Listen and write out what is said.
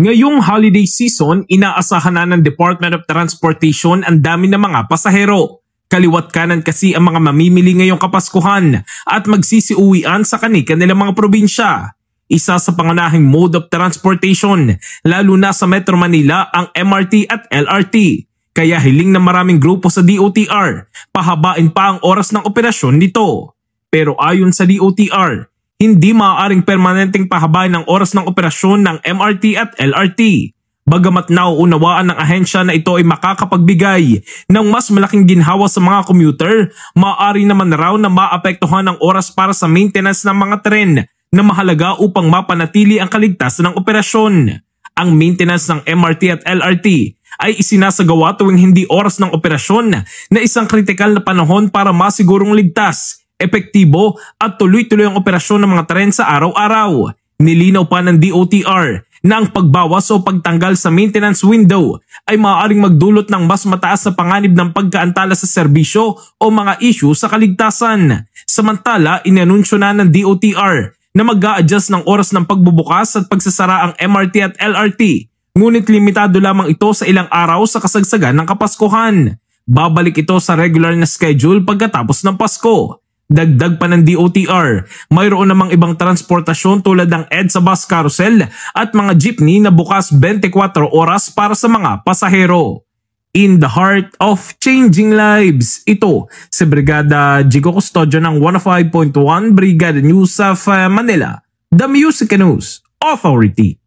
Ngayong holiday season, inaasahan na ng Department of Transportation ang dami ng mga pasahero. Kaliwat kanan kasi ang mga mamimili ngayong Kapaskuhan at magsisiuwian sa kanilang mga probinsya. Isa sa pangunahing mode of transportation, lalo na sa Metro Manila, ang MRT at LRT. Kaya hiling ng maraming grupo sa DOTR, pahabain pa ang oras ng operasyon nito. Pero ayon sa DOTR, hindi maaaring permanenteng pahabain ang oras ng operasyon ng MRT at LRT. Bagamat nauunawaan ng ahensya na ito ay makakapagbigay ng mas malaking ginhawa sa mga commuter, maaari naman raw na maapektuhan ang oras para sa maintenance ng mga tren na mahalaga upang mapanatili ang kaligtasan ng operasyon. Ang maintenance ng MRT at LRT ay isinasagawa tuwing hindi oras ng operasyon na isang kritikal na panahon para masigurong ligtas, epektibo at tuloy-tuloy ang operasyon ng mga tren sa araw-araw. Nilinaw pa ng DOTR na ang pagbawas o pagtanggal sa maintenance window ay maaaring magdulot ng mas mataas na panganib ng pagkaantala sa serbisyo o mga issue sa kaligtasan. Samantala, inanunsyo na ng DOTR na mag-a-adjust ng oras ng pagbubukas at pagsasara ang MRT at LRT. Ngunit limitado lamang ito sa ilang araw sa kasagsagan ng Kapaskuhan. Babalik ito sa regular na schedule pagkatapos ng Pasko. Dagdag pa ng DOTR, mayroon namang ibang transportasyon tulad ng EDSA bus carousel at mga jeepney na bukas 24 oras para sa mga pasahero. In the heart of changing lives, ito si Brigada Jigo Custodio ng 105.1 Brigada News of Manila, The Music News Authority.